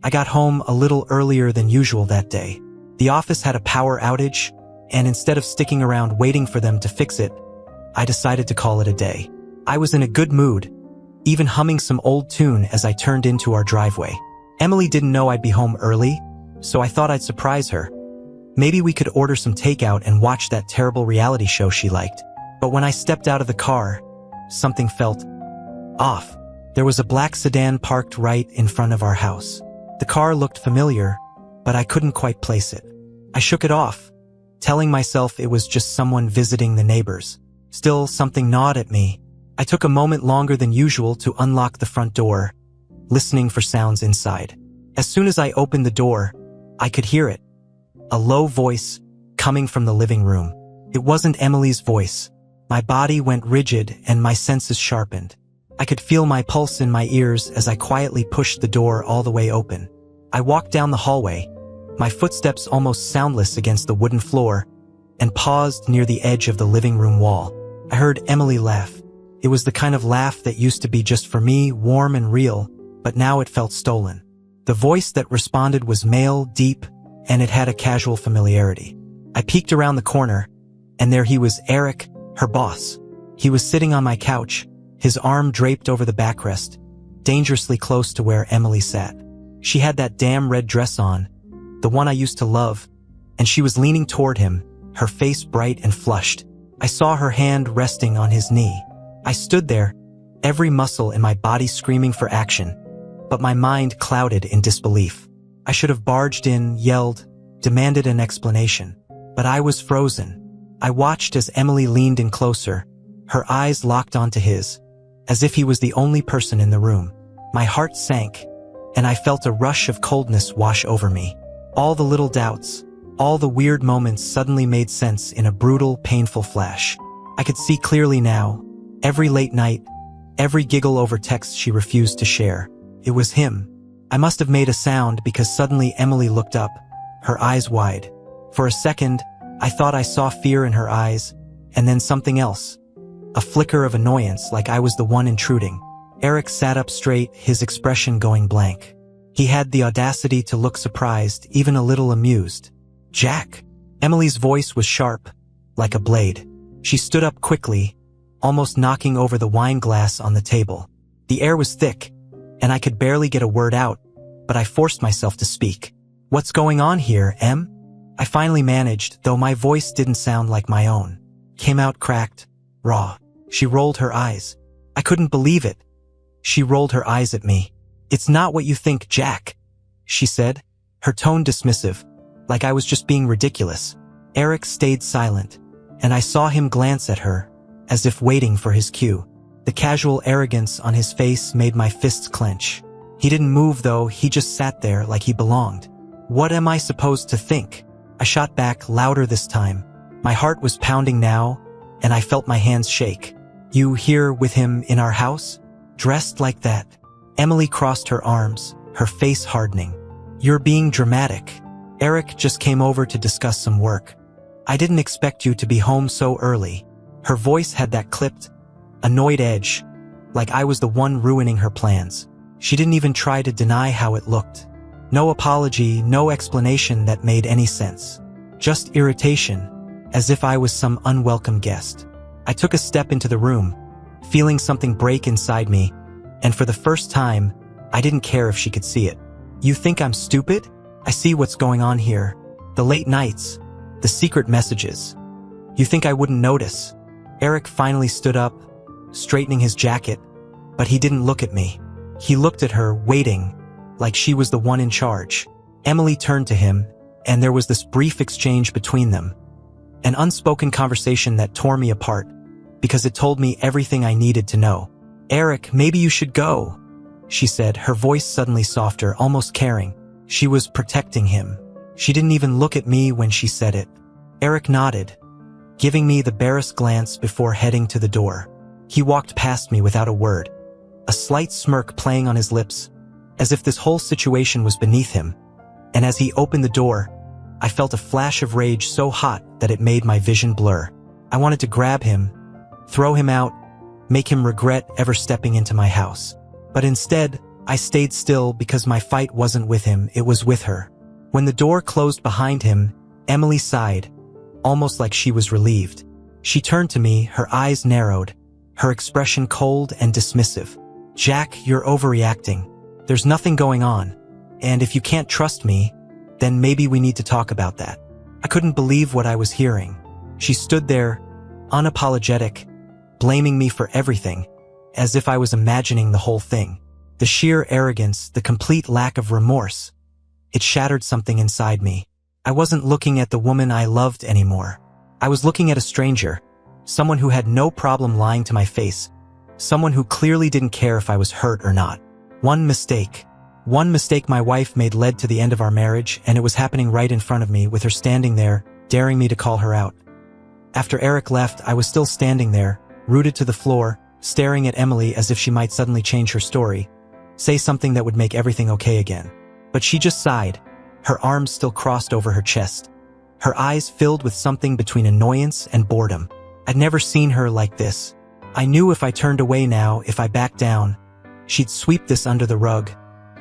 I got home a little earlier than usual that day. The office had a power outage, and instead of sticking around waiting for them to fix it, I decided to call it a day. I was in a good mood, even humming some old tune as I turned into our driveway. Emily didn't know I'd be home early, so I thought I'd surprise her. Maybe we could order some takeout and watch that terrible reality show she liked. But when I stepped out of the car, something felt off. There was a black sedan parked right in front of our house. The car looked familiar, but I couldn't quite place it. I shook it off, telling myself it was just someone visiting the neighbors. Still, something gnawed at me. I took a moment longer than usual to unlock the front door, listening for sounds inside. As soon as I opened the door, I could hear it. A low voice coming from the living room. It wasn't Emily's voice. My body went rigid and my senses sharpened. I could feel my pulse in my ears as I quietly pushed the door all the way open. I walked down the hallway, my footsteps almost soundless against the wooden floor, and paused near the edge of the living room wall. I heard Emily laugh. It was the kind of laugh that used to be just for me, warm and real, but now it felt stolen. The voice that responded was male, deep, and it had a casual familiarity. I peeked around the corner, and there he was, Eric, her boss. He was sitting on my couch, his arm draped over the backrest, dangerously close to where Emily sat. She had that damn red dress on, the one I used to love, and she was leaning toward him, her face bright and flushed. I saw her hand resting on his knee. I stood there, every muscle in my body screaming for action, but my mind clouded in disbelief. I should have barged in, yelled, demanded an explanation, but I was frozen. I watched as Emily leaned in closer, her eyes locked onto his, as if he was the only person in the room. My heart sank, and I felt a rush of coldness wash over me. All the little doubts, all the weird moments suddenly made sense in a brutal, painful flash. I could see clearly now, every late night, every giggle over texts she refused to share. It was him. I must have made a sound because suddenly Emily looked up, her eyes wide. For a second, I thought I saw fear in her eyes, and then something else. A flicker of annoyance, like I was the one intruding. Eric sat up straight, his expression going blank. He had the audacity to look surprised, even a little amused. "Jack." Emily's voice was sharp, like a blade. She stood up quickly, almost knocking over the wine glass on the table. The air was thick, and I could barely get a word out, but I forced myself to speak. "What's going on here, Em?" I finally managed, though my voice didn't sound like my own. Came out cracked, raw. She rolled her eyes. I couldn't believe it. She rolled her eyes at me. "It's not what you think, Jack," she said, her tone dismissive, like I was just being ridiculous. Eric stayed silent, and I saw him glance at her, as if waiting for his cue. The casual arrogance on his face made my fists clench. He didn't move though, he just sat there like he belonged. "What am I supposed to think?" I shot back, louder this time. My heart was pounding now, and I felt my hands shake. "You here with him in our house? Dressed like that?" Emily crossed her arms, her face hardening. "You're being dramatic. Eric just came over to discuss some work. I didn't expect you to be home so early." Her voice had that clipped, annoyed edge, like I was the one ruining her plans. She didn't even try to deny how it looked. No apology, no explanation that made any sense. Just irritation, as if I was some unwelcome guest. I took a step into the room, feeling something break inside me, and for the first time, I didn't care if she could see it. "You think I'm stupid? I see what's going on here. The late nights, the secret messages. You think I wouldn't notice?" Eric finally stood up, straightening his jacket, but he didn't look at me. He looked at her, waiting, like she was the one in charge. Emily turned to him, and there was this brief exchange between them. An unspoken conversation that tore me apart, because it told me everything I needed to know. "Eric, maybe you should go," she said, her voice suddenly softer, almost caring. She was protecting him. She didn't even look at me when she said it. Eric nodded, giving me the barest glance before heading to the door. He walked past me without a word, a slight smirk playing on his lips, as if this whole situation was beneath him. And as he opened the door, I felt a flash of rage so hot that it made my vision blur. I wanted to grab him, throw him out, make him regret ever stepping into my house. But instead, I stayed still because my fight wasn't with him, it was with her. When the door closed behind him, Emily sighed, almost like she was relieved. She turned to me, her eyes narrowed, her expression cold and dismissive. Jack, you're overreacting. There's nothing going on. And if you can't trust me, then maybe we need to talk about that. I couldn't believe what I was hearing. She stood there, unapologetic, blaming me for everything, as if I was imagining the whole thing. The sheer arrogance, the complete lack of remorse. It shattered something inside me. I wasn't looking at the woman I loved anymore. I was looking at a stranger, someone who had no problem lying to my face, someone who clearly didn't care if I was hurt or not. One mistake my wife made led to the end of our marriage, and it was happening right in front of me, with her standing there, daring me to call her out. After Eric left, I was still standing there, rooted to the floor, staring at Emily as if she might suddenly change her story, say something that would make everything okay again. But she just sighed, her arms still crossed over her chest, her eyes filled with something between annoyance and boredom. I'd never seen her like this. I knew if I turned away now, if I backed down, she'd sweep this under the rug,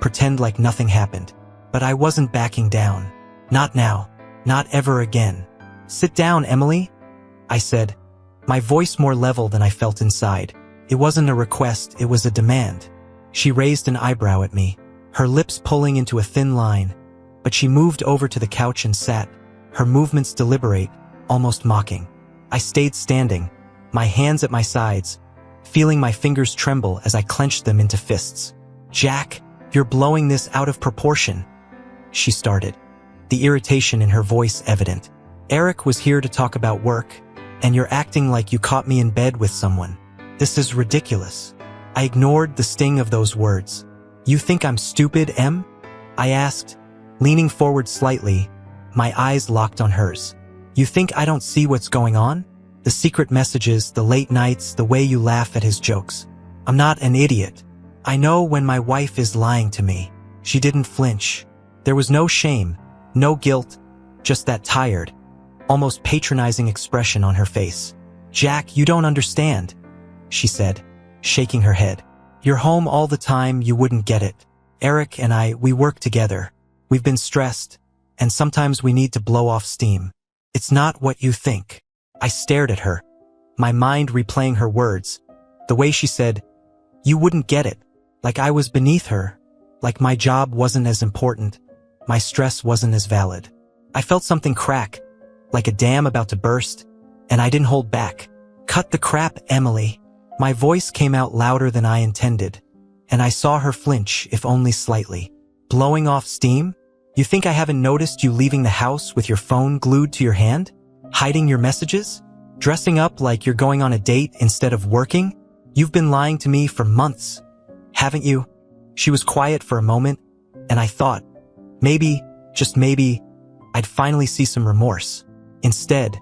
pretend like nothing happened. But I wasn't backing down. Not now. Not ever again. Sit down, Emily, I said, my voice more level than I felt inside. It wasn't a request, it was a demand. She raised an eyebrow at me, her lips pulling into a thin line, but she moved over to the couch and sat, her movements deliberate, almost mocking. I stayed standing, my hands at my sides, feeling my fingers tremble as I clenched them into fists. Jack, you're blowing this out of proportion, she started, the irritation in her voice evident. Eric was here to talk about work, and you're acting like you caught me in bed with someone. This is ridiculous. I ignored the sting of those words. You think I'm stupid, Em? I asked, leaning forward slightly, my eyes locked on hers. You think I don't see what's going on? The secret messages, the late nights, the way you laugh at his jokes. I'm not an idiot. I know when my wife is lying to me. She didn't flinch. There was no shame, no guilt, just that tired, almost patronizing expression on her face. Jack, you don't understand, she said, shaking her head. You're home all the time, you wouldn't get it. Eric and I, we work together. We've been stressed, and sometimes we need to blow off steam. It's not what you think. I stared at her, my mind replaying her words, the way she said, you wouldn't get it, like I was beneath her, like my job wasn't as important, my stress wasn't as valid. I felt something crack, like a dam about to burst, and I didn't hold back. Cut the crap, Emily. My voice came out louder than I intended, and I saw her flinch, if only slightly. Blowing off steam? You think I haven't noticed you leaving the house with your phone glued to your hand? Hiding your messages? Dressing up like you're going on a date instead of working? You've been lying to me for months, haven't you? She was quiet for a moment, and I thought, maybe, just maybe, I'd finally see some remorse. Instead,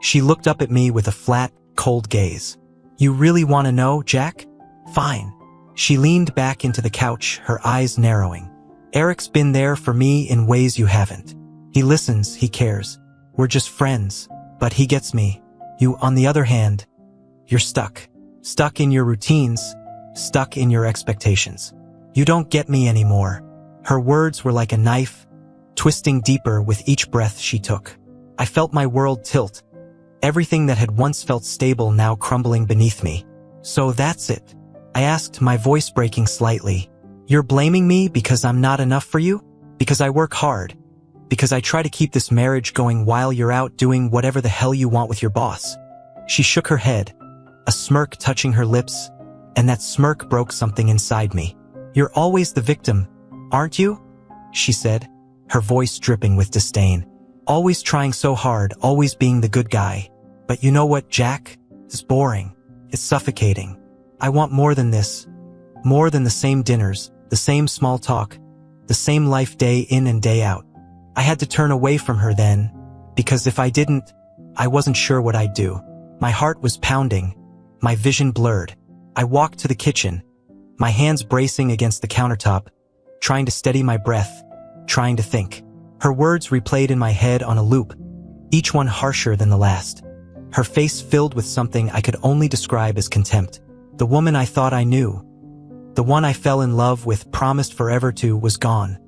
she looked up at me with a flat, cold gaze. You really want to know, Jack? Fine. She leaned back into the couch, her eyes narrowing. Eric's been there for me in ways you haven't. He listens, he cares. We're just friends, but he gets me. You, on the other hand, you're stuck. Stuck in your routines, stuck in your expectations. You don't get me anymore. Her words were like a knife, twisting deeper with each breath she took. I felt my world tilt, everything that had once felt stable now crumbling beneath me. So that's it, I asked, my voice breaking slightly. You're blaming me because I'm not enough for you? Because I work hard? Because I try to keep this marriage going while you're out doing whatever the hell you want with your boss? She shook her head, a smirk touching her lips, and that smirk broke something inside me. You're always the victim, aren't you? She said, her voice dripping with disdain. Always trying so hard, always being the good guy. But you know what, Jack? It's boring. It's suffocating. I want more than this. More than the same dinners, the same small talk, the same life day in and day out. I had to turn away from her then, because if I didn't, I wasn't sure what I'd do. My heart was pounding, my vision blurred. I walked to the kitchen, my hands bracing against the countertop, trying to steady my breath, trying to think. Her words replayed in my head on a loop, each one harsher than the last. Her face filled with something I could only describe as contempt. The woman I thought I knew. The one I fell in love with, promised forever to, was gone,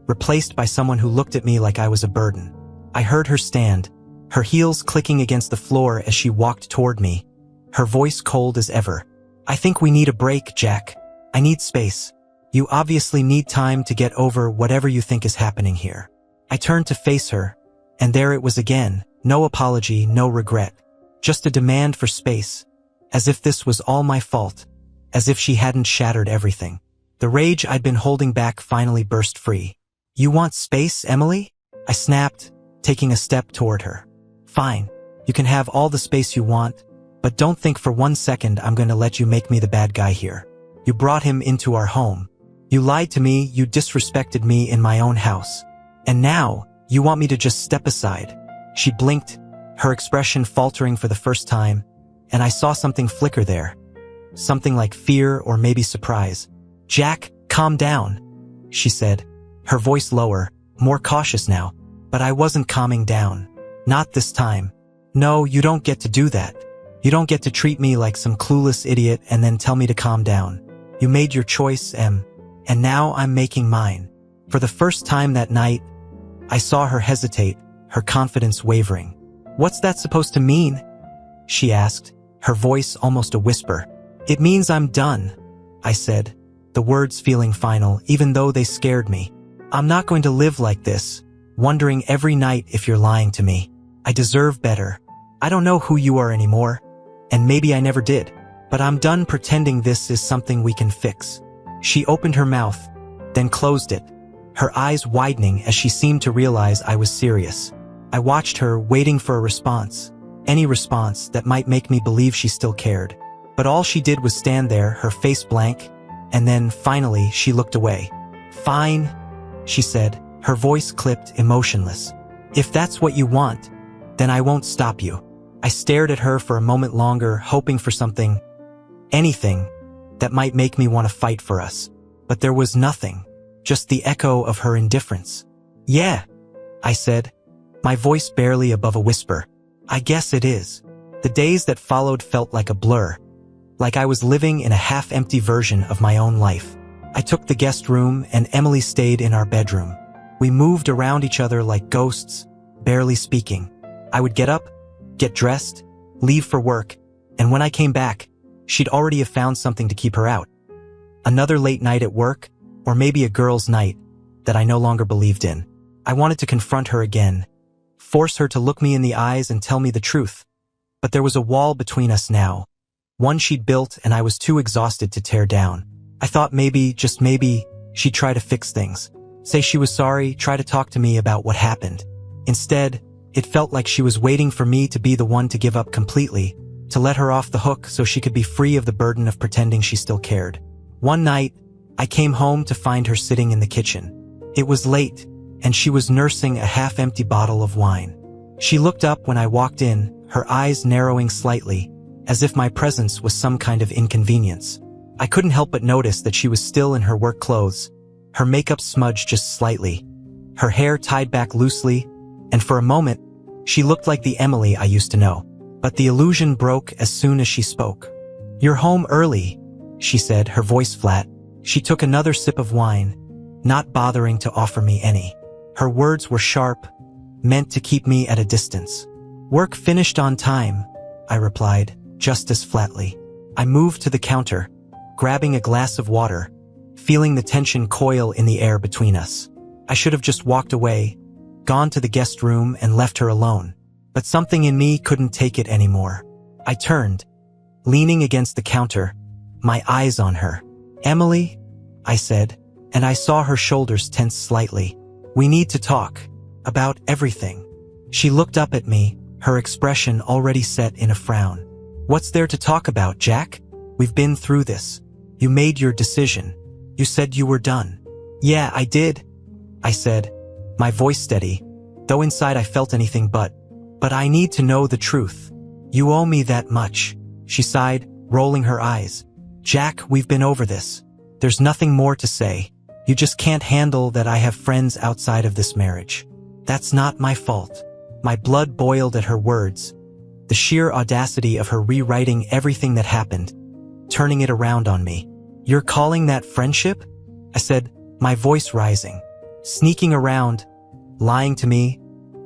replaced by someone who looked at me like I was a burden. I heard her stand, her heels clicking against the floor as she walked toward me, her voice cold as ever. "I think we need a break, Jack. I need space. You obviously need time to get over whatever you think is happening here." I turned to face her, and there it was again, no apology, no regret, just a demand for space, as if this was all my fault, as if she hadn't shattered everything. The rage I'd been holding back finally burst free. "You want space, Emily?" I snapped, taking a step toward her. "Fine, you can have all the space you want, but don't think for 1 second I'm going to let you make me the bad guy here. You brought him into our home. You lied to me, you disrespected me in my own house. And now, you want me to just step aside." She blinked, her expression faltering for the first time, and I saw something flicker there. Something like fear or maybe surprise. "Jack, calm down," she said, her voice lower, more cautious now. But I wasn't calming down. Not this time. "No, you don't get to do that. You don't get to treat me like some clueless idiot and then tell me to calm down. You made your choice, Em, and now I'm making mine." For the first time that night, I saw her hesitate, her confidence wavering. "What's that supposed to mean?" she asked, her voice almost a whisper. "It means I'm done," I said, the words feeling final, even though they scared me. "I'm not going to live like this, wondering every night if you're lying to me. I deserve better. I don't know who you are anymore, and maybe I never did, but I'm done pretending this is something we can fix." She opened her mouth, then closed it, her eyes widening as she seemed to realize I was serious. I watched her, waiting for a response, any response that might make me believe she still cared. But all she did was stand there, her face blank, and then, finally, she looked away. "Fine," she said, her voice clipped, emotionless. "If that's what you want, then I won't stop you." I stared at her for a moment longer, hoping for something, anything, that might make me want to fight for us. But there was nothing, just the echo of her indifference. "Yeah," I said, my voice barely above a whisper. "I guess it is." The days that followed felt like a blur, like I was living in a half-empty version of my own life. I took the guest room and Emily stayed in our bedroom. We moved around each other like ghosts, barely speaking. I would get up, get dressed, leave for work, and when I came back, she'd already have found something to keep her out. Another late night at work, or maybe a girl's night that I no longer believed in. I wanted to confront her again, force her to look me in the eyes and tell me the truth. But there was a wall between us now, one she'd built and I was too exhausted to tear down. I thought maybe, just maybe, she'd try to fix things. Say she was sorry, try to talk to me about what happened. Instead, it felt like she was waiting for me to be the one to give up completely, to let her off the hook so she could be free of the burden of pretending she still cared. One night, I came home to find her sitting in the kitchen. It was late, and she was nursing a half-empty bottle of wine. She looked up when I walked in, her eyes narrowing slightly, as if my presence was some kind of inconvenience. I couldn't help but notice that she was still in her work clothes, her makeup smudged just slightly, her hair tied back loosely, and for a moment, she looked like the Emily I used to know. But the illusion broke as soon as she spoke. "You're home early," she said, her voice flat. She took another sip of wine, not bothering to offer me any. Her words were sharp, meant to keep me at a distance. "Work finished on time," I replied, just as flatly. I moved to the counter, grabbing a glass of water, feeling the tension coil in the air between us. I should have just walked away, gone to the guest room and left her alone. But something in me couldn't take it anymore. I turned, leaning against the counter, my eyes on her. "Emily," I said, and I saw her shoulders tense slightly. "We need to talk. About everything." She looked up at me, her expression already set in a frown. "What's there to talk about, Jack? We've been through this. You made your decision. You said you were done." "Yeah, I did," I said, my voice steady, though inside I felt anything but. "But I need to know the truth. You owe me that much," she sighed, rolling her eyes. "Jack, we've been over this. There's nothing more to say. You just can't handle that I have friends outside of this marriage. That's not my fault." My blood boiled at her words, the sheer audacity of her rewriting everything that happened, turning it around on me. You're calling that friendship? I said, my voice rising. Sneaking around, lying to me,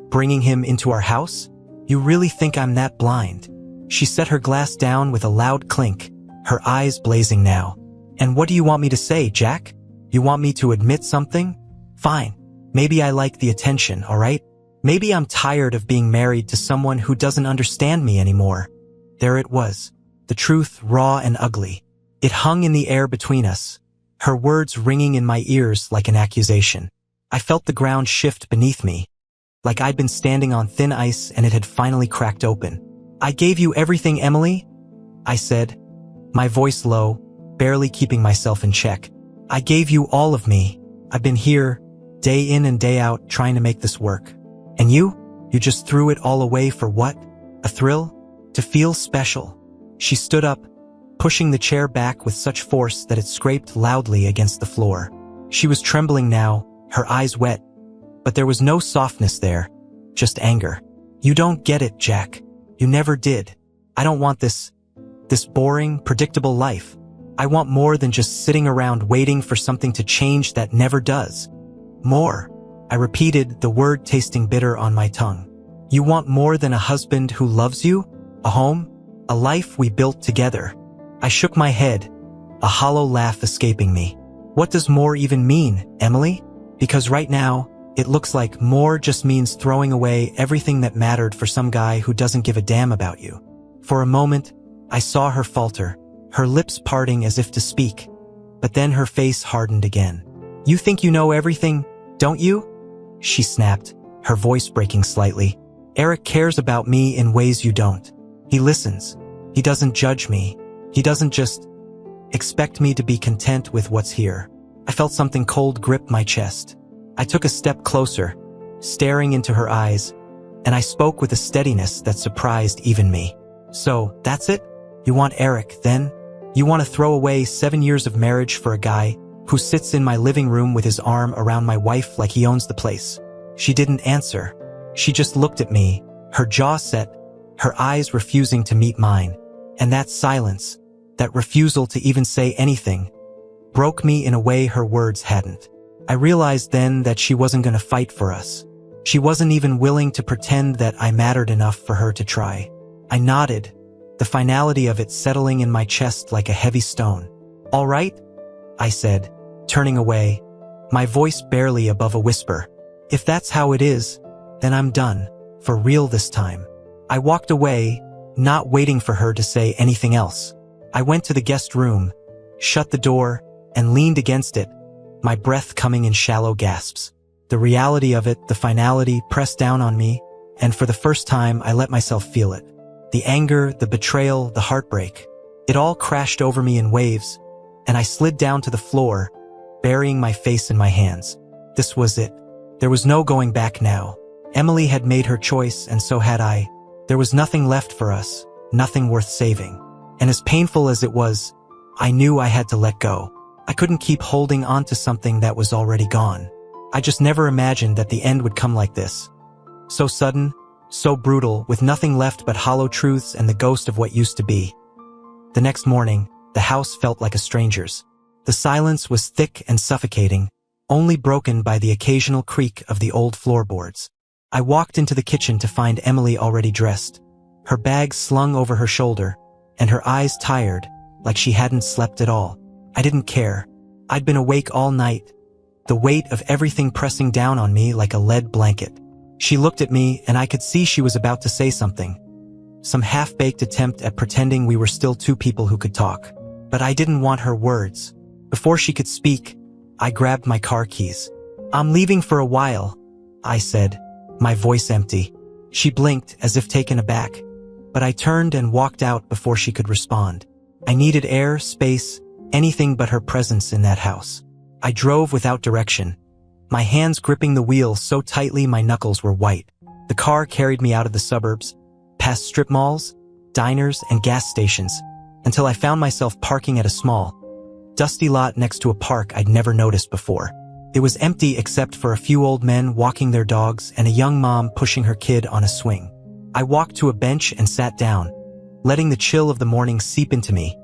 bringing him into our house? You really think I'm that blind? She set her glass down with a loud clink, her eyes blazing now. And what do you want me to say, Jack? You want me to admit something? Fine. Maybe I like the attention, all right? Maybe I'm tired of being married to someone who doesn't understand me anymore. There it was, the truth raw and ugly. It hung in the air between us, her words ringing in my ears like an accusation. I felt the ground shift beneath me, like I'd been standing on thin ice and it had finally cracked open. I gave you everything, Emily, I said, my voice low, barely keeping myself in check. I gave you all of me. I've been here, day in and day out, trying to make this work. And you just threw it all away for what? A thrill? To feel special? She stood up, pushing the chair back with such force that it scraped loudly against the floor. She was trembling now, her eyes wet, but there was no softness there, just anger. You don't get it, Jack. You never did. I don't want this boring, predictable life. I want more than just sitting around waiting for something to change that never does. More. I repeated, the word tasting bitter on my tongue. You want more than a husband who loves you? A home? A life we built together? I shook my head, a hollow laugh escaping me. What does more even mean, Emily? Because right now, it looks like more just means throwing away everything that mattered for some guy who doesn't give a damn about you. For a moment, I saw her falter, her lips parting as if to speak, but then her face hardened again. You think you know everything, don't you? She snapped, her voice breaking slightly. Eric cares about me in ways you don't. He listens. He doesn't judge me. He doesn't just expect me to be content with what's here. I felt something cold grip my chest. I took a step closer, staring into her eyes, and I spoke with a steadiness that surprised even me. So, that's it? You want Eric, then? You want to throw away 7 years of marriage for a guy who sits in my living room with his arm around my wife like he owns the place? She didn't answer. She just looked at me, her jaw set, her eyes refusing to meet mine. And that silence, that refusal to even say anything, broke me in a way her words hadn't. I realized then that she wasn't going to fight for us. She wasn't even willing to pretend that I mattered enough for her to try. I nodded, the finality of it settling in my chest like a heavy stone. All right, I said, turning away, my voice barely above a whisper. If that's how it is, then I'm done, for real this time. I walked away, not waiting for her to say anything else. I went to the guest room, shut the door, and leaned against it, my breath coming in shallow gasps. The reality of it, the finality, pressed down on me, and for the first time I let myself feel it. The anger, the betrayal, the heartbreak. It all crashed over me in waves, and I slid down to the floor, burying my face in my hands. This was it. There was no going back now. Emily had made her choice, and so had I. There was nothing left for us, nothing worth saving. And as painful as it was, I knew I had to let go. I couldn't keep holding on to something that was already gone. I just never imagined that the end would come like this. So sudden, so brutal, with nothing left but hollow truths and the ghost of what used to be. The next morning, the house felt like a stranger's. The silence was thick and suffocating, only broken by the occasional creak of the old floorboards. I walked into the kitchen to find Emily already dressed, her bag slung over her shoulder, and her eyes tired, like she hadn't slept at all. I didn't care. I'd been awake all night, the weight of everything pressing down on me like a lead blanket. She looked at me, and I could see she was about to say something. Some half-baked attempt at pretending we were still two people who could talk. But I didn't want her words. Before she could speak, I grabbed my car keys. I'm leaving for a while, I said, my voice empty. She blinked as if taken aback, but I turned and walked out before she could respond. I needed air, space, anything but her presence in that house. I drove without direction, my hands gripping the wheel so tightly my knuckles were white. The car carried me out of the suburbs, past strip malls, diners, and gas stations, until I found myself parking at a small, dusty lot next to a park I'd never noticed before. It was empty except for a few old men walking their dogs and a young mom pushing her kid on a swing. I walked to a bench and sat down, letting the chill of the morning seep into me.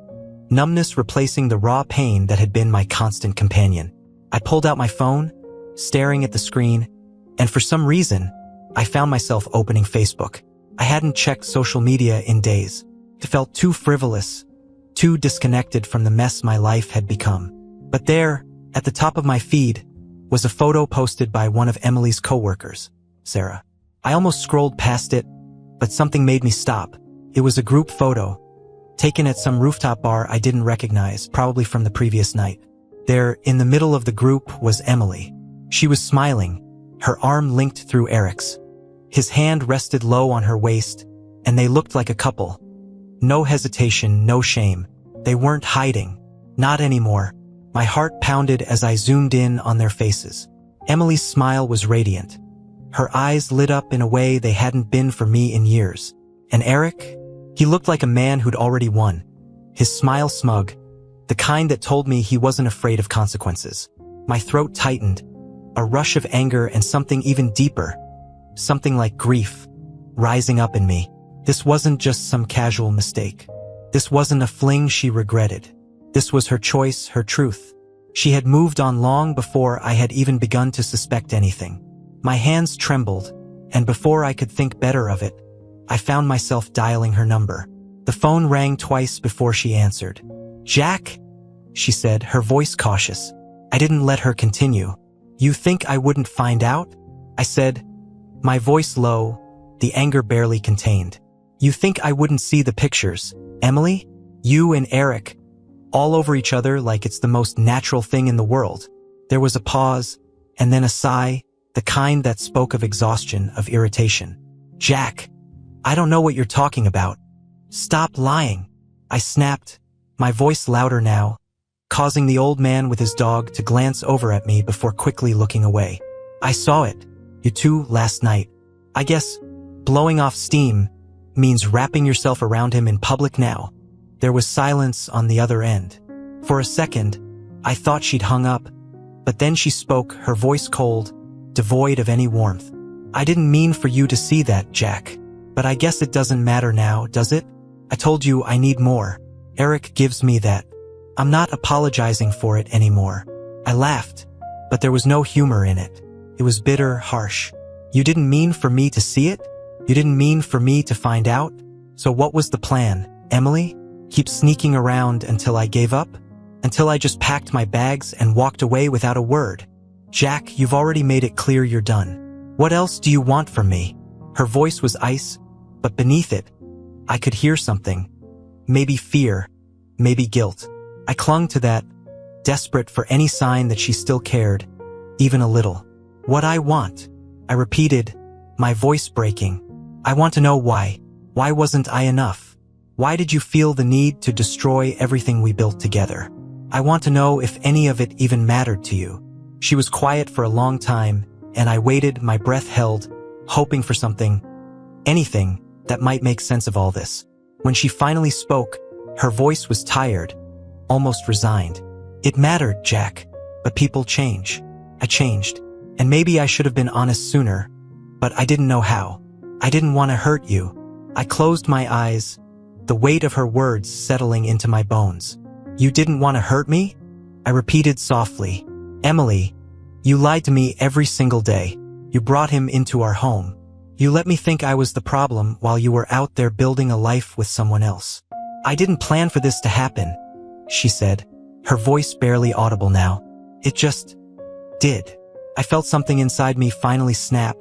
numbness replacing the raw pain that had been my constant companion. I pulled out my phone, staring at the screen, and for some reason, I found myself opening Facebook. I hadn't checked social media in days. It felt too frivolous, too disconnected from the mess my life had become. But there, at the top of my feed, was a photo posted by one of Emily's coworkers, Sarah. I almost scrolled past it, but something made me stop. It was a group photo, taken at some rooftop bar I didn't recognize, probably from the previous night. There, in the middle of the group, was Emily. She was smiling, her arm linked through Eric's. His hand rested low on her waist, and they looked like a couple. No hesitation, no shame. They weren't hiding. Not anymore. My heart pounded as I zoomed in on their faces. Emily's smile was radiant. Her eyes lit up in a way they hadn't been for me in years. And Eric? He looked like a man who'd already won. His smile smug, the kind that told me he wasn't afraid of consequences. My throat tightened, a rush of anger and something even deeper, something like grief, rising up in me. This wasn't just some casual mistake. This wasn't a fling she regretted. This was her choice, her truth. She had moved on long before I had even begun to suspect anything. My hands trembled, and before I could think better of it, I found myself dialing her number. The phone rang twice before she answered. "Jack?" she said, her voice cautious. I didn't let her continue. "You think I wouldn't find out?" I said, my voice low, the anger barely contained. "You think I wouldn't see the pictures, Emily? You and Eric, all over each other like it's the most natural thing in the world." There was a pause, and then a sigh, the kind that spoke of exhaustion, of irritation. "Jack, I don't know what you're talking about. Stop lying," I snapped, my voice louder now, causing the old man with his dog to glance over at me before quickly looking away. "I saw it. You two last night. I guess blowing off steam means wrapping yourself around him in public now." There was silence on the other end. For a second, I thought she'd hung up, but then she spoke, her voice cold, devoid of any warmth. "I didn't mean for you to see that, Jack. But I guess it doesn't matter now, does it? I told you I need more. Eric gives me that. I'm not apologizing for it anymore." I laughed, but there was no humor in it. It was bitter, harsh. "You didn't mean for me to see it? You didn't mean for me to find out? So what was the plan, Emily? Keep sneaking around until I gave up? Until I just packed my bags and walked away without a word? Jack, you've already made it clear you're done. What else do you want from me?" Her voice was ice, but beneath it, I could hear something. Maybe fear, maybe guilt. I clung to that, desperate for any sign that she still cared, even a little. "What I want," I repeated, my voice breaking. "I want to know why. Why wasn't I enough? Why did you feel the need to destroy everything we built together? I want to know if any of it even mattered to you." She was quiet for a long time, and I waited, my breath held, hoping for something, anything, that might make sense of all this. When she finally spoke, her voice was tired, almost resigned. "It mattered, Jack, but people change. I changed, and maybe I should have been honest sooner, but I didn't know how. I didn't want to hurt you." I closed my eyes, the weight of her words settling into my bones. "You didn't want to hurt me?" I repeated softly. "Emily, you lied to me every single day. You brought him into our home. You let me think I was the problem while you were out there building a life with someone else. I didn't plan for this to happen," she said, her voice barely audible now. "It just did." I felt something inside me finally snap,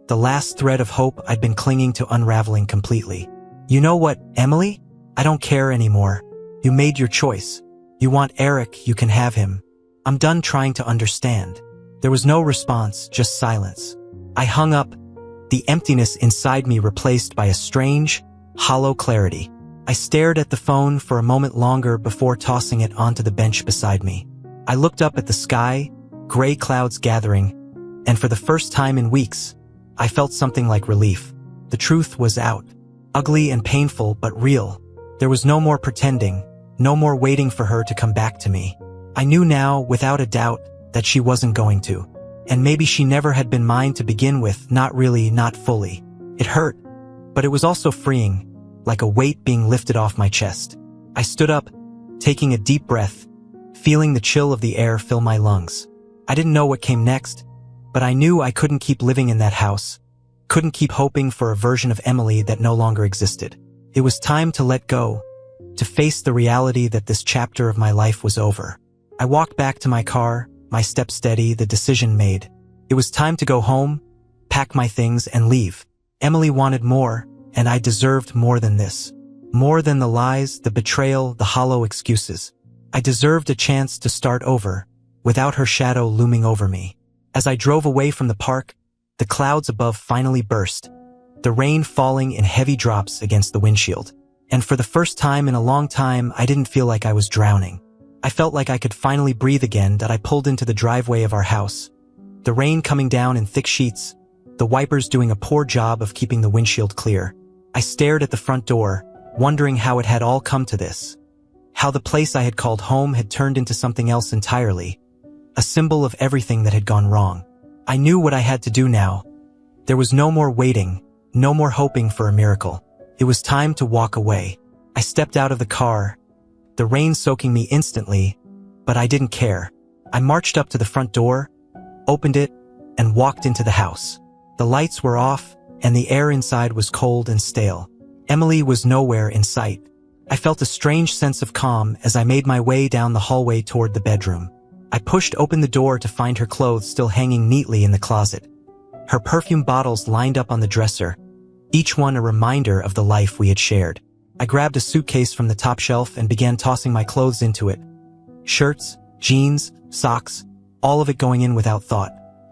the last thread of hope I'd been clinging to unraveling completely. "You know what, Emily? I don't care anymore. You made your choice. You want Eric, you can have him. I'm done trying to understand." There was no response, just silence. I hung up, the emptiness inside me replaced by a strange, hollow clarity. I stared at the phone for a moment longer before tossing it onto the bench beside me. I looked up at the sky, gray clouds gathering, and for the first time in weeks, I felt something like relief. The truth was out. Ugly and painful, but real. There was no more pretending, no more waiting for her to come back to me. I knew now, without a doubt, that she wasn't going to. And maybe she never had been mine to begin with, not really, not fully. It hurt, but it was also freeing, like a weight being lifted off my chest. I stood up, taking a deep breath, feeling the chill of the air fill my lungs. I didn't know what came next, but I knew I couldn't keep living in that house, couldn't keep hoping for a version of Emily that no longer existed. It was time to let go, to face the reality that this chapter of my life was over. I walked back to my car, my steps steady, the decision made. It was time to go home, pack my things, and leave. Emily wanted more, and I deserved more than this. More than the lies, the betrayal, the hollow excuses. I deserved a chance to start over, without her shadow looming over me. As I drove away from the park, the clouds above finally burst, the rain falling in heavy drops against the windshield. And for the first time in a long time, I didn't feel like I was drowning. I felt like I could finally breathe again. That I pulled into the driveway of our house. The rain coming down in thick sheets, the wipers doing a poor job of keeping the windshield clear. I stared at the front door, wondering how it had all come to this. How the place I had called home had turned into something else entirely. A symbol of everything that had gone wrong. I knew what I had to do now. There was no more waiting, no more hoping for a miracle. It was time to walk away. I stepped out of the car, the rain soaking me instantly, but I didn't care. I marched up to the front door, opened it, and walked into the house. The lights were off, and the air inside was cold and stale. Emily was nowhere in sight. I felt a strange sense of calm as I made my way down the hallway toward the bedroom. I pushed open the door to find her clothes still hanging neatly in the closet. Her perfume bottles lined up on the dresser, each one a reminder of the life we had shared. I grabbed a suitcase from the top shelf and began tossing my clothes into it. Shirts, jeans, socks, all of it going in without thought.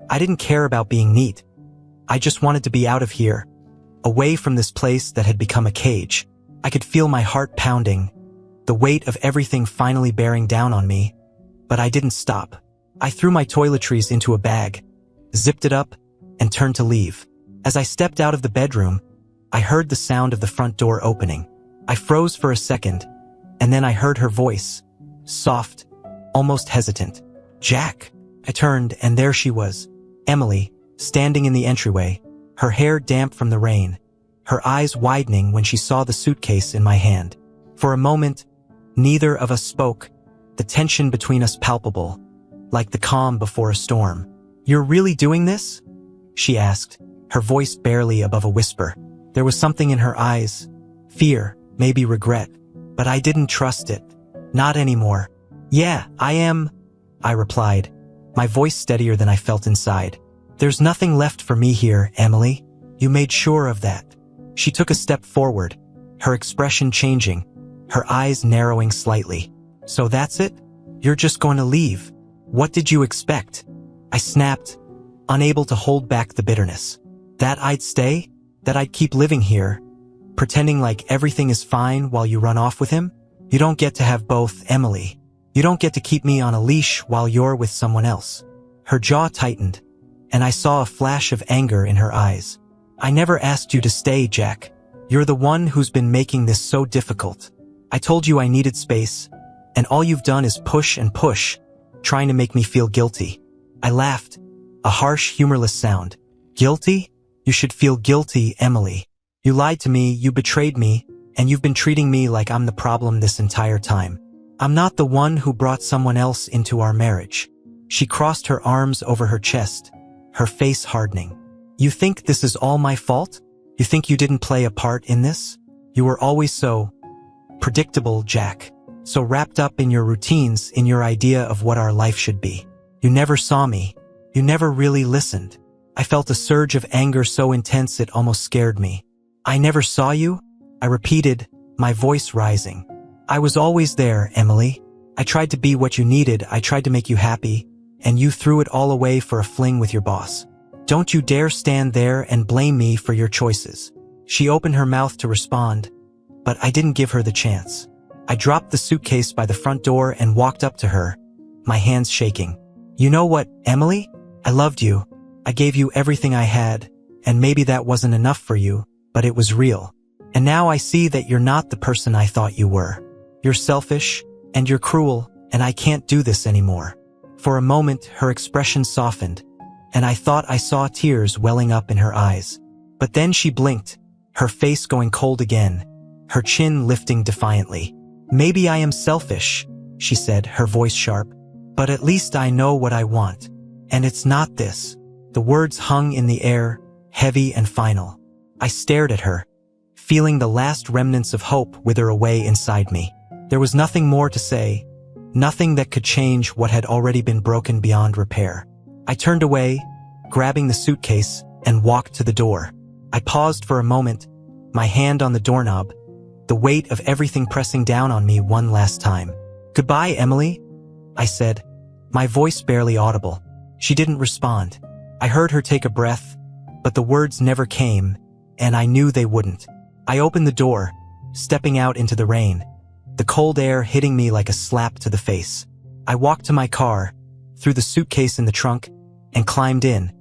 I didn't care about being neat. I just wanted to be out of here, away from this place that had become a cage. I could feel my heart pounding, the weight of everything finally bearing down on me, but I didn't stop. I threw my toiletries into a bag, zipped it up, and turned to leave. As I stepped out of the bedroom, I heard the sound of the front door opening. I froze for a second, and then I heard her voice, soft, almost hesitant. "Jack." I turned, and there she was, Emily, standing in the entryway, her hair damp from the rain, her eyes widening when she saw the suitcase in my hand. For a moment, neither of us spoke, the tension between us palpable, like the calm before a storm. "You're really doing this?" she asked, her voice barely above a whisper. There was something in her eyes, fear, maybe regret, but I didn't trust it. Not anymore. "Yeah, I am," I replied, my voice steadier than I felt inside. "There's nothing left for me here, Emily. You made sure of that." She took a step forward, her expression changing, her eyes narrowing slightly. "So that's it? You're just going to leave? What did you expect?" I snapped, unable to hold back the bitterness. That I'd stay? That I'd keep living here, pretending like everything is fine while you run off with him? You don't get to have both, Emily. You don't get to keep me on a leash while you're with someone else. Her jaw tightened, and I saw a flash of anger in her eyes. "I never asked you to stay, Jack. You're the one who's been making this so difficult. I told you I needed space, and all you've done is push and push, trying to make me feel guilty." I laughed, a harsh, humorless sound. "Guilty? You should feel guilty, Emily. You lied to me, you betrayed me, and you've been treating me like I'm the problem this entire time. I'm not the one who brought someone else into our marriage." She crossed her arms over her chest, her face hardening. "You think this is all my fault? You think you didn't play a part in this? You were always so predictable, Jack. So wrapped up in your routines, in your idea of what our life should be. You never saw me. You never really listened." I felt a surge of anger so intense it almost scared me. "I never saw you?" I repeated, my voice rising. "I was always there, Emily. I tried to be what you needed, I tried to make you happy, and you threw it all away for a fling with your boss. Don't you dare stand there and blame me for your choices." She opened her mouth to respond, but I didn't give her the chance. I dropped the suitcase by the front door and walked up to her, my hands shaking. "You know what, Emily? I loved you. I gave you everything I had, and maybe that wasn't enough for you, but it was real. And now I see that you're not the person I thought you were. You're selfish, and you're cruel, and I can't do this anymore." For a moment, her expression softened, and I thought I saw tears welling up in her eyes. But then she blinked, her face going cold again, her chin lifting defiantly. Maybe I am selfish, she said, her voice sharp, but at least I know what I want. And it's not this. The words hung in the air, heavy and final. I stared at her, feeling the last remnants of hope wither away inside me. There was nothing more to say, nothing that could change what had already been broken beyond repair. I turned away, grabbing the suitcase, and walked to the door. I paused for a moment, my hand on the doorknob, the weight of everything pressing down on me one last time. "Goodbye, Emily," I said, my voice barely audible. She didn't respond. I heard her take a breath, but the words never came, and I knew they wouldn't. I opened the door, stepping out into the rain, the cold air hitting me like a slap to the face. I walked to my car, threw the suitcase in the trunk, and climbed in,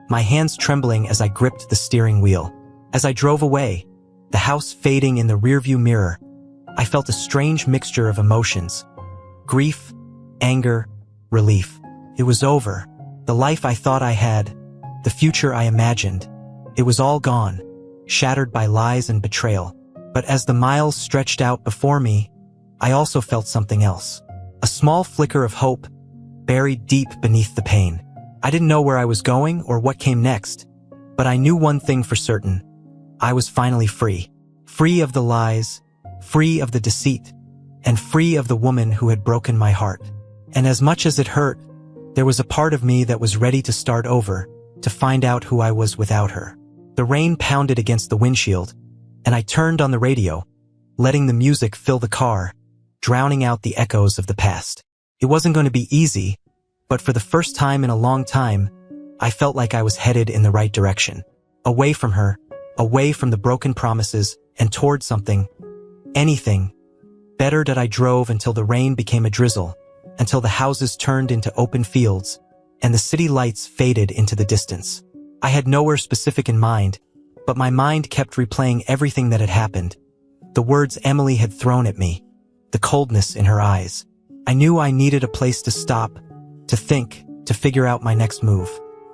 my hands trembling as I gripped the steering wheel. As I drove away, the house fading in the rearview mirror, I felt a strange mixture of emotions. Grief, anger, relief. It was over. The life I thought I had, the future I imagined. It was all gone, shattered by lies and betrayal. But as the miles stretched out before me, I also felt something else. A small flicker of hope, buried deep beneath the pain. I didn't know where I was going or what came next, but I knew one thing for certain. I was finally free. Free of the lies, free of the deceit, and free of the woman who had broken my heart. And as much as it hurt, there was a part of me that was ready to start over, to find out who I was without her. The rain pounded against the windshield, and I turned on the radio, letting the music fill the car, drowning out the echoes of the past. It wasn't going to be easy, but for the first time in a long time, I felt like I was headed in the right direction. Away from her, away from the broken promises, and toward something, anything, better. That I drove until the rain became a drizzle, until the houses turned into open fields, and the city lights faded into the distance. I had nowhere specific in mind, but my mind kept replaying everything that had happened. The words Emily had thrown at me, the coldness in her eyes. I knew I needed a place to stop, to think, to figure out my next move.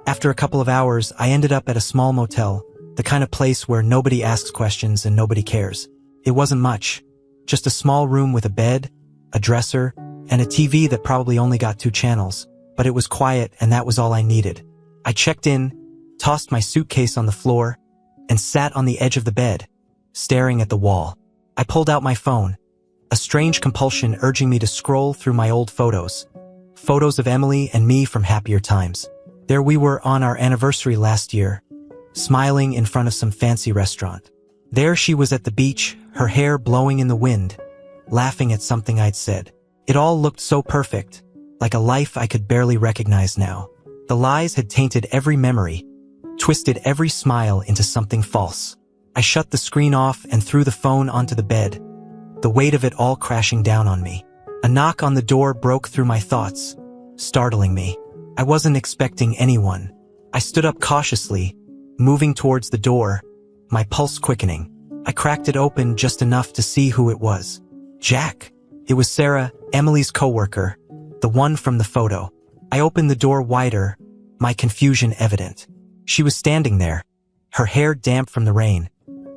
After a couple of hours, I ended up at a small motel, the kind of place where nobody asks questions and nobody cares. It wasn't much, just a small room with a bed, a dresser, and a TV that probably only got 2 channels, but it was quiet and that was all I needed. I checked in, tossed my suitcase on the floor, and sat on the edge of the bed, staring at the wall. I pulled out my phone, a strange compulsion urging me to scroll through my old photos. Photos of Emily and me from happier times. There we were on our anniversary last year, smiling in front of some fancy restaurant. There she was at the beach, her hair blowing in the wind, laughing at something I'd said. It all looked so perfect, like a life I could barely recognize now. The lies had tainted every memory, twisted every smile into something false. I shut the screen off and threw the phone onto the bed, the weight of it all crashing down on me. A knock on the door broke through my thoughts, startling me. I wasn't expecting anyone. I stood up cautiously, moving towards the door, my pulse quickening. I cracked it open just enough to see who it was. Jack. It was Sarah, Emily's coworker, the one from the photo. I opened the door wider, my confusion evident. She was standing there, her hair damp from the rain,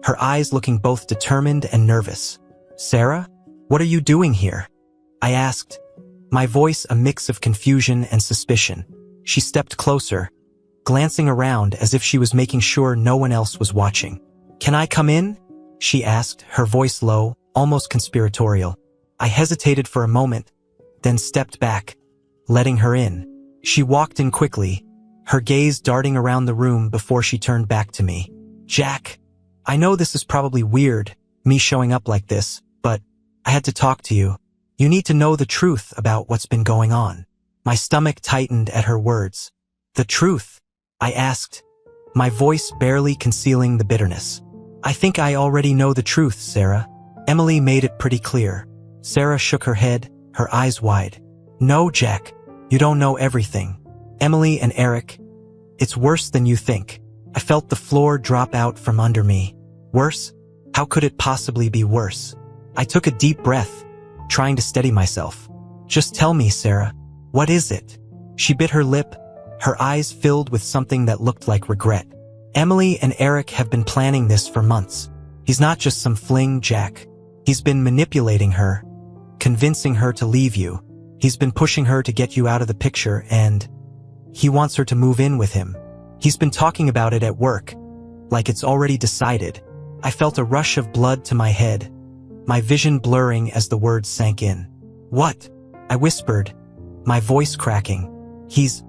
her eyes looking both determined and nervous. "Sarah, what are you doing here?" I asked, my voice a mix of confusion and suspicion. She stepped closer, glancing around as if she was making sure no one else was watching. "Can I come in?" she asked, her voice low, almost conspiratorial. I hesitated for a moment, then stepped back, letting her in. She walked in quickly, her gaze darting around the room before she turned back to me. "Jack, I know this is probably weird, me showing up like this, but I had to talk to you. You need to know the truth about what's been going on." My stomach tightened at her words. "The truth?" I asked, my voice barely concealing the bitterness. "I think I already know the truth, Sarah." Emily made it pretty clear. Sarah shook her head, her eyes wide. "No, Jack, you don't know everything. Emily and Eric, it's worse than you think." I felt the floor drop out from under me. Worse? How could it possibly be worse? I took a deep breath, trying to steady myself. "Just tell me, Sarah, what is it?" She bit her lip, her eyes filled with something that looked like regret. "Emily and Eric have been planning this for months. He's not just some fling, Jack. He's been manipulating her, convincing her to leave you. He's been pushing her to get you out of the picture, and he wants her to move in with him. He's been talking about it at work, like it's already decided. I felt a rush of blood to my head, my vision blurring as the words sank in. What? I whispered, my voice cracking. He's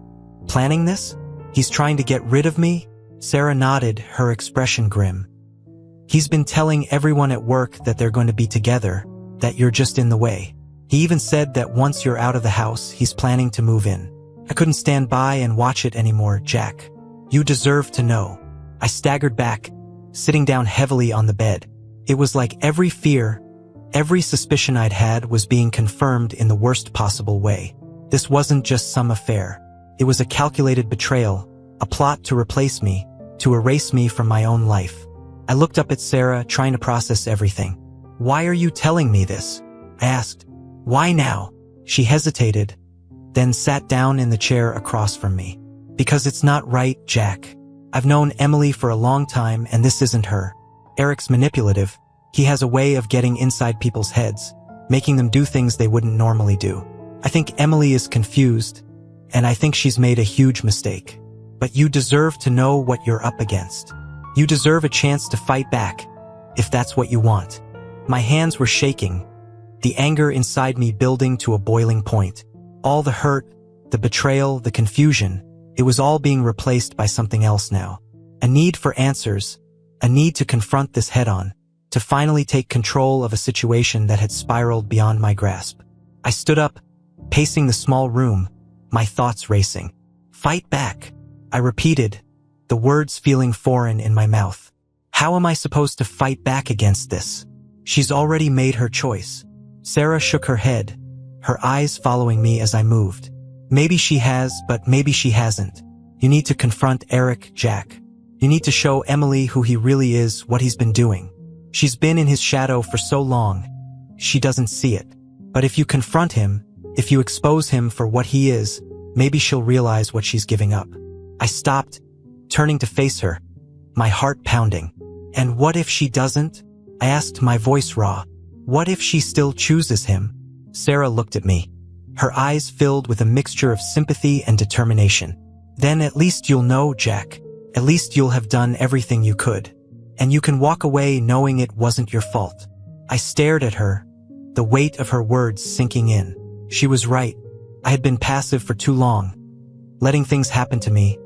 planning this? He's trying to get rid of me? Sarah nodded, her expression grim. He's been telling everyone at work that they're going to be together, that you're just in the way. He even said that once you're out of the house, he's planning to move in. I couldn't stand by and watch it anymore, Jack. You deserve to know. I staggered back, sitting down heavily on the bed. It was like every fear, every suspicion I'd had was being confirmed in the worst possible way. This wasn't just some affair. It was a calculated betrayal, a plot to replace me, to erase me from my own life. I looked up at Sarah, trying to process everything. Why are you telling me this? I asked. Why now? She hesitated, then sat down in the chair across from me. Because it's not right, Jack. I've known Emily for a long time, and this isn't her. Eric's manipulative. He has a way of getting inside people's heads, making them do things they wouldn't normally do. I think Emily is confused, and I think she's made a huge mistake. But you deserve to know what you're up against. You deserve a chance to fight back, if that's what you want. My hands were shaking, the anger inside me building to a boiling point. All the hurt, the betrayal, the confusion, it was all being replaced by something else now. A need for answers, a need to confront this head-on, to finally take control of a situation that had spiraled beyond my grasp. I stood up, pacing the small room, my thoughts racing. Fight back, I repeated, the words feeling foreign in my mouth. How am I supposed to fight back against this? She's already made her choice. Sarah shook her head, her eyes following me as I moved. Maybe she has, but maybe she hasn't. You need to confront Eric, Jack. You need to show Emily who he really is, what he's been doing. She's been in his shadow for so long, she doesn't see it. But if you confront him, if you expose him for what he is, maybe she'll realize what she's giving up. I stopped, turning to face her, my heart pounding. And what if she doesn't? I asked, my voice raw. What if she still chooses him? Sarah looked at me, her eyes filled with a mixture of sympathy and determination. Then at least you'll know, Jack. At least you'll have done everything you could. And you can walk away knowing it wasn't your fault. I stared at her, the weight of her words sinking in. She was right. I had been passive for too long, letting things happen to me,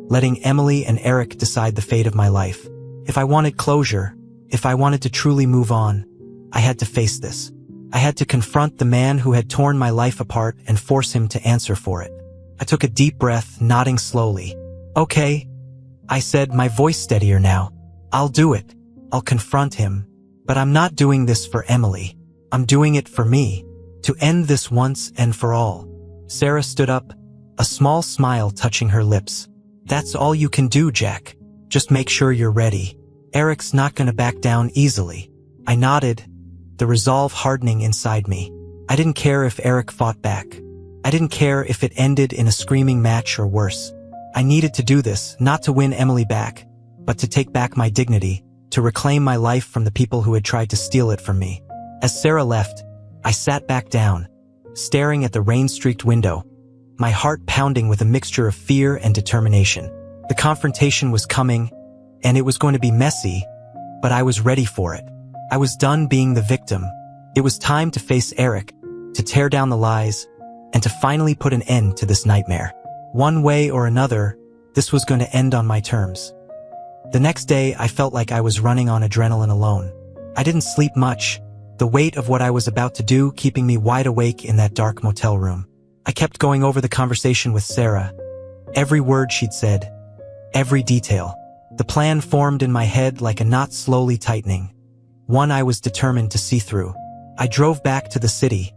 letting Emily and Eric decide the fate of my life. If I wanted closure, if I wanted to truly move on, I had to face this. I had to confront the man who had torn my life apart and force him to answer for it. I took a deep breath, nodding slowly. Okay, I said, my voice steadier now. I'll do it. I'll confront him. But I'm not doing this for Emily. I'm doing it for me, to end this once and for all. Sarah stood up, a small smile touching her lips. That's all you can do, Jack. Just make sure you're ready. Eric's not gonna back down easily. I nodded, the resolve hardening inside me. I didn't care if Eric fought back. I didn't care if it ended in a screaming match or worse. I needed to do this, not to win Emily back, but to take back my dignity, to reclaim my life from the people who had tried to steal it from me. As Sarah left, I sat back down, staring at the rain-streaked window, my heart pounding with a mixture of fear and determination. The confrontation was coming, and it was going to be messy, but I was ready for it. I was done being the victim. It was time to face Eric, to tear down the lies, and to finally put an end to this nightmare. One way or another, this was going to end on my terms. The next day, I felt like I was running on adrenaline alone. I didn't sleep much, the weight of what I was about to do keeping me wide awake in that dark motel room. I kept going over the conversation with Sarah, every word she'd said, every detail. The plan formed in my head like a knot slowly tightening, one I was determined to see through. I drove back to the city,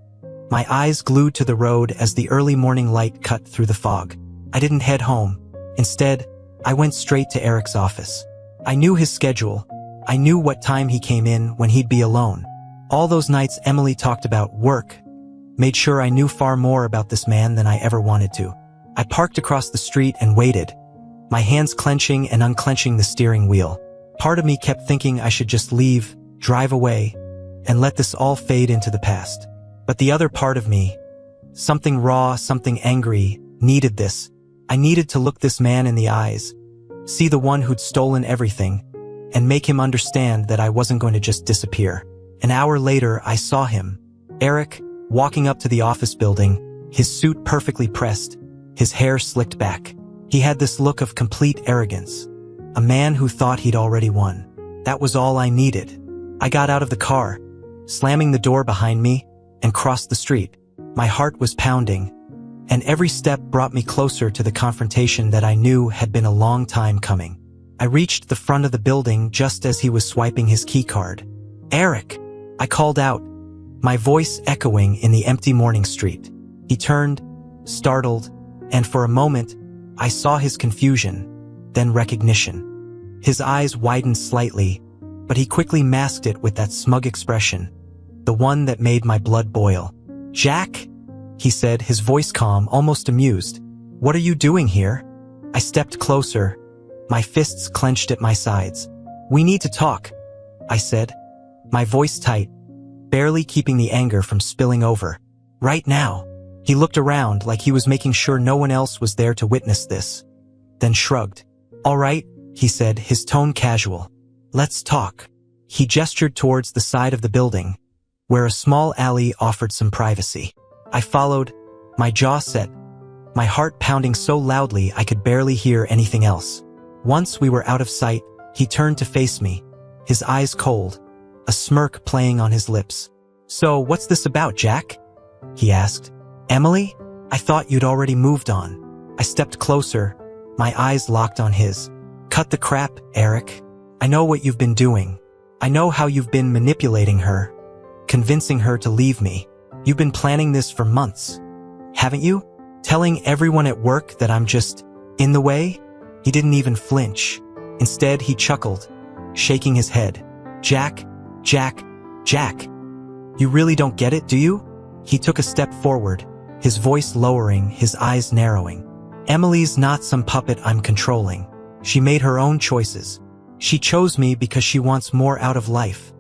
my eyes glued to the road as the early morning light cut through the fog. I didn't head home. Instead, I went straight to Eric's office. I knew his schedule. I knew what time he came in when he'd be alone. All those nights Emily talked about work made sure I knew far more about this man than I ever wanted to. I parked across the street and waited, my hands clenching and unclenching the steering wheel. Part of me kept thinking I should just leave, drive away, and let this all fade into the past. But the other part of me, something raw, something angry, needed this. I needed to look this man in the eyes, see the one who'd stolen everything, and make him understand that I wasn't going to just disappear. An hour later, I saw him, Eric, walking up to the office building, his suit perfectly pressed, his hair slicked back. He had this look of complete arrogance. A man who thought he'd already won. That was all I needed. I got out of the car, slamming the door behind me, and crossed the street. My heart was pounding, and every step brought me closer to the confrontation that I knew had been a long time coming. I reached the front of the building just as he was swiping his keycard. "Eric!" I called out, my voice echoing in the empty morning street. He turned, startled, and for a moment, I saw his confusion, then recognition. His eyes widened slightly, but he quickly masked it with that smug expression, the one that made my blood boil. "Jack?" he said, his voice calm, almost amused. "What are you doing here?" I stepped closer, my fists clenched at my sides. "We need to talk," I said, my voice tight, barely keeping the anger from spilling over. "Right now." He looked around like he was making sure no one else was there to witness this, then shrugged. "All right," he said, his tone casual. "Let's talk." He gestured towards the side of the building, where a small alley offered some privacy. I followed, my jaw set, my heart pounding so loudly I could barely hear anything else. Once we were out of sight, he turned to face me, his eyes cold, a smirk playing on his lips. "So what's this about, Jack?" he asked. "Emily? I thought you'd already moved on." I stepped closer, my eyes locked on his. "Cut the crap, Eric. I know what you've been doing. I know how you've been manipulating her, convincing her to leave me. You've been planning this for months, haven't you? Telling everyone at work that I'm just in the way?" He didn't even flinch. Instead, he chuckled, shaking his head. Jack, Jack. You really don't get it, do you?" He took a step forward, his voice lowering, his eyes narrowing. "Emily's not some puppet I'm controlling. She made her own choices. She chose me because she wants more out of life.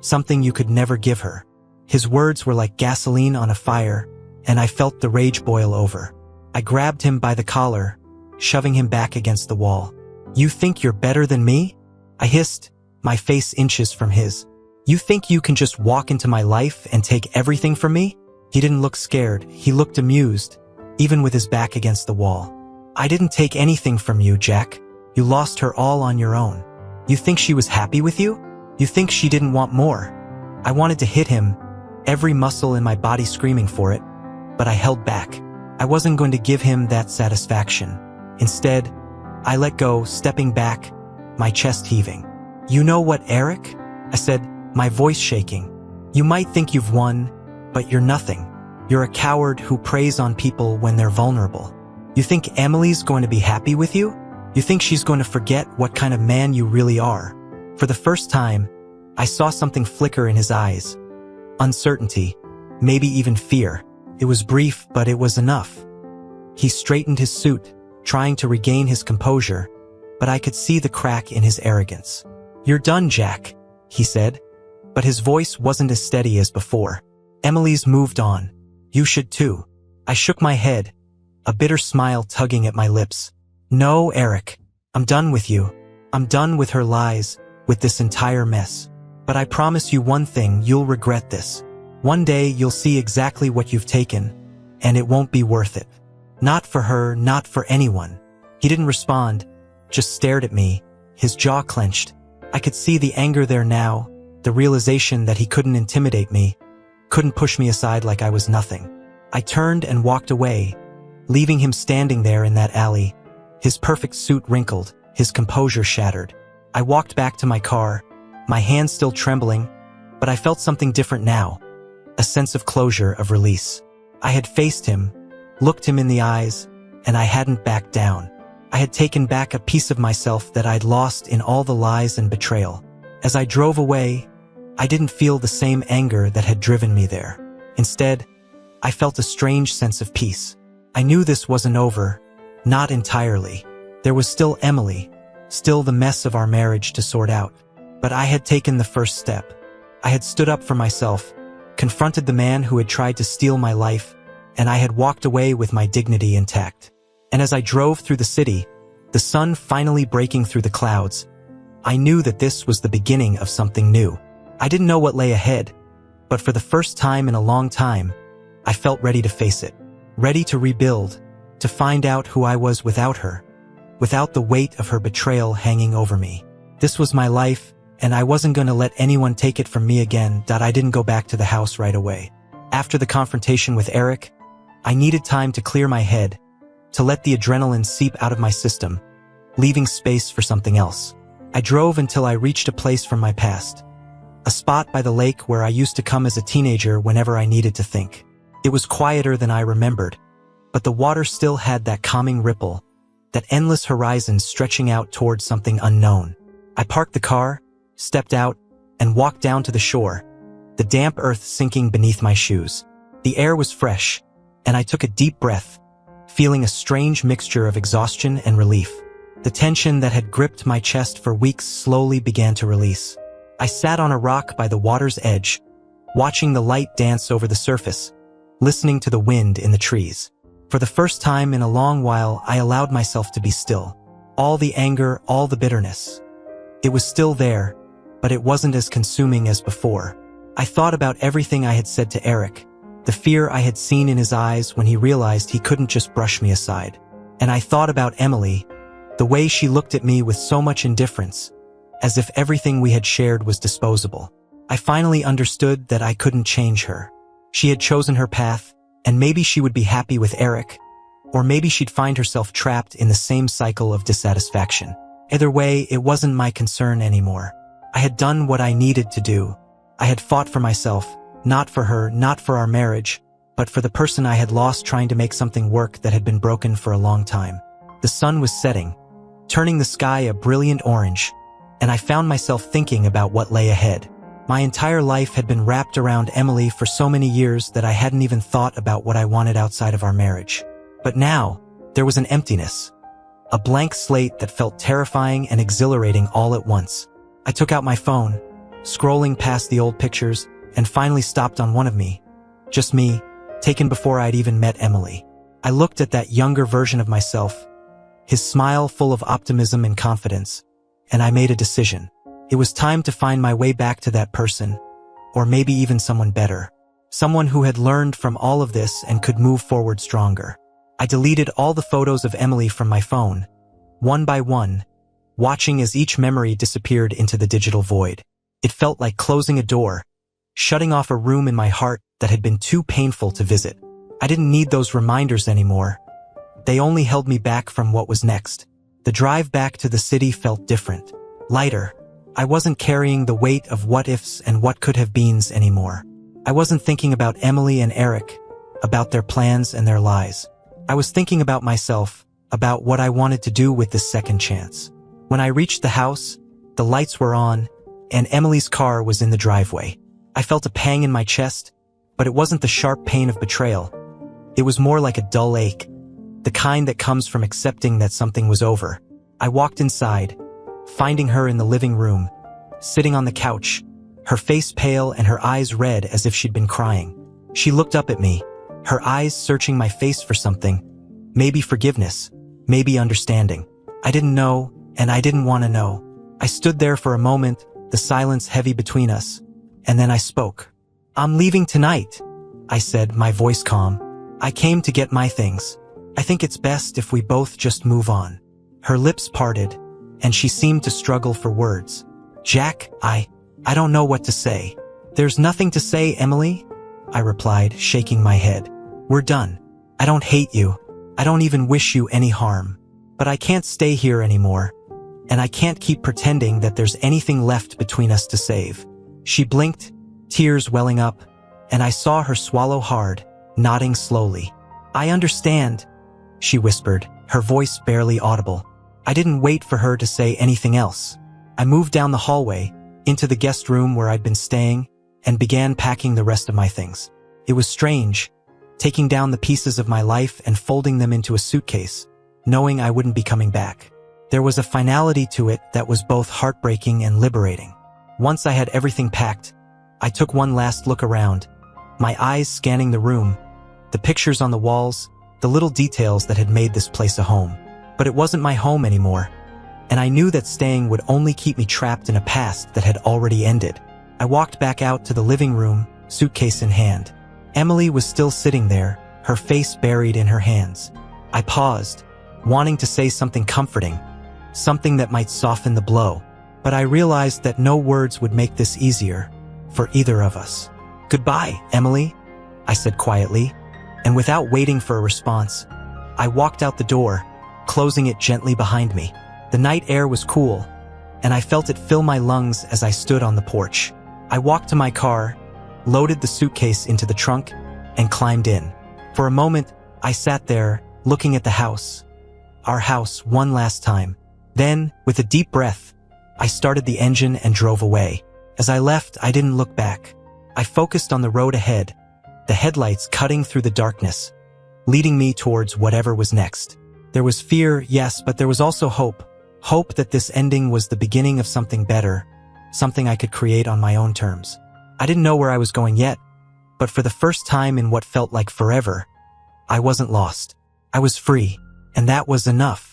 Something you could never give her." His words were like gasoline on a fire, and I felt the rage boil over. I grabbed him by the collar, shoving him back against the wall. "You think you're better than me?" I hissed, my face inches from his. "You think you can just walk into my life and take everything from me?" He didn't look scared, he looked amused, even with his back against the wall. "I didn't take anything from you, Jack. You lost her all on your own. You think she was happy with you? You think she didn't want more?" I wanted to hit him, every muscle in my body screaming for it, but I held back. I wasn't going to give him that satisfaction. Instead, I let go, stepping back, my chest heaving. "You know what, Eric?" I said, my voice shaking. "You might think you've won, but you're nothing. You're a coward who preys on people when they're vulnerable. You think Emily's going to be happy with you? You think she's going to forget what kind of man you really are?" For the first time, I saw something flicker in his eyes. Uncertainty, maybe even fear. It was brief, but it was enough. He straightened his suit, trying to regain his composure, but I could see the crack in his arrogance. "You're done, Jack," he said, but his voice wasn't as steady as before. "Emily's moved on. You should too." I shook my head, a bitter smile tugging at my lips. "No, Eric. I'm done with you. I'm done with her lies, with this entire mess. But I promise you one thing, you'll regret this. One day you'll see exactly what you've taken, and it won't be worth it. Not for her, not for anyone." He didn't respond, just stared at me, his jaw clenched. I could see the anger there now, the realization that he couldn't intimidate me, couldn't push me aside like I was nothing. I turned and walked away, leaving him standing there in that alley, his perfect suit wrinkled, his composure shattered. I walked back to my car, my hands still trembling, but I felt something different now, a sense of closure, of release. I had faced him, looked him in the eyes, and I hadn't backed down. I had taken back a piece of myself that I'd lost in all the lies and betrayal. As I drove away, I didn't feel the same anger that had driven me there. Instead, I felt a strange sense of peace. I knew this wasn't over, not entirely. There was still Emily, still the mess of our marriage to sort out. But I had taken the first step. I had stood up for myself, confronted the man who had tried to steal my life, and I had walked away with my dignity intact. And as I drove through the city, the sun finally breaking through the clouds, I knew that this was the beginning of something new. I didn't know what lay ahead, but for the first time in a long time, I felt ready to face it, ready to rebuild, to find out who I was without her, without the weight of her betrayal hanging over me. This was my life, and I wasn't going to let anyone take it from me again. I didn't go back to the house right away. After the confrontation with Eric, I needed time to clear my head, to let the adrenaline seep out of my system, leaving space for something else. I drove until I reached a place from my past, a spot by the lake where I used to come as a teenager whenever I needed to think. It was quieter than I remembered, but the water still had that calming ripple, that endless horizon stretching out towards something unknown. I parked the car, stepped out, and walked down to the shore, the damp earth sinking beneath my shoes. The air was fresh, and I took a deep breath, feeling a strange mixture of exhaustion and relief. The tension that had gripped my chest for weeks slowly began to release. I sat on a rock by the water's edge, watching the light dance over the surface, listening to the wind in the trees. For the first time in a long while, I allowed myself to be still. All the anger, all the bitterness. It was still there, but it wasn't as consuming as before. I thought about everything I had said to Eric, the fear I had seen in his eyes when he realized he couldn't just brush me aside. And I thought about Emily, the way she looked at me with so much indifference, as if everything we had shared was disposable. I finally understood that I couldn't change her. She had chosen her path, and maybe she would be happy with Eric, or maybe she'd find herself trapped in the same cycle of dissatisfaction. Either way, it wasn't my concern anymore. I had done what I needed to do. I had fought for myself, not for her, not for our marriage, but for the person I had lost trying to make something work that had been broken for a long time. The sun was setting, turning the sky a brilliant orange, and I found myself thinking about what lay ahead. My entire life had been wrapped around Emily for so many years that I hadn't even thought about what I wanted outside of our marriage. But now, there was an emptiness, a blank slate that felt terrifying and exhilarating all at once. I took out my phone, scrolling past the old pictures, and finally stopped on one of me. Just me, taken before I'd even met Emily. I looked at that younger version of myself, his smile full of optimism and confidence, and I made a decision. It was time to find my way back to that person, or maybe even someone better. Someone who had learned from all of this and could move forward stronger. I deleted all the photos of Emily from my phone, one by one, watching as each memory disappeared into the digital void. It felt like closing a door, shutting off a room in my heart that had been too painful to visit. I didn't need those reminders anymore. They only held me back from what was next. The drive back to the city felt different, lighter. I wasn't carrying the weight of what-ifs and what-could-have-beens anymore. I wasn't thinking about Emily and Eric, about their plans and their lies. I was thinking about myself, about what I wanted to do with this second chance. When I reached the house, the lights were on, and Emily's car was in the driveway. I felt a pang in my chest, but it wasn't the sharp pain of betrayal. It was more like a dull ache, the kind that comes from accepting that something was over. I walked inside, finding her in the living room, sitting on the couch, her face pale and her eyes red as if she'd been crying. She looked up at me, her eyes searching my face for something, maybe forgiveness, maybe understanding. I didn't know, and I didn't want to know. I stood there for a moment, the silence heavy between us, and then I spoke. "I'm leaving tonight," I said, my voice calm. "I came to get my things. I think it's best if we both just move on." Her lips parted, and she seemed to struggle for words. "Jack, I don't know what to say." "There's nothing to say, Emily," I replied, shaking my head. "We're done. I don't hate you. I don't even wish you any harm. But I can't stay here anymore, and I can't keep pretending that there's anything left between us to save." She blinked, tears welling up, and I saw her swallow hard, nodding slowly. "I understand," she whispered, her voice barely audible. I didn't wait for her to say anything else. I moved down the hallway, into the guest room where I'd been staying, and began packing the rest of my things. It was strange, taking down the pieces of my life and folding them into a suitcase, knowing I wouldn't be coming back. There was a finality to it that was both heartbreaking and liberating. Once I had everything packed, I took one last look around, my eyes scanning the room, the pictures on the walls, the little details that had made this place a home. But it wasn't my home anymore, and I knew that staying would only keep me trapped in a past that had already ended. I walked back out to the living room, suitcase in hand. Emily was still sitting there, her face buried in her hands. I paused, wanting to say something comforting, something that might soften the blow, but I realized that no words would make this easier for either of us. "Goodbye, Emily," I said quietly, and without waiting for a response, I walked out the door, closing it gently behind me. The night air was cool, and I felt it fill my lungs as I stood on the porch. I walked to my car, loaded the suitcase into the trunk, and climbed in. For a moment, I sat there, looking at the house, our house, one last time. Then, with a deep breath, I started the engine and drove away. As I left, I didn't look back. I focused on the road ahead, the headlights cutting through the darkness, leading me towards whatever was next. There was fear, yes, but there was also hope. Hope that this ending was the beginning of something better, something I could create on my own terms. I didn't know where I was going yet, but for the first time in what felt like forever, I wasn't lost. I was free, and that was enough.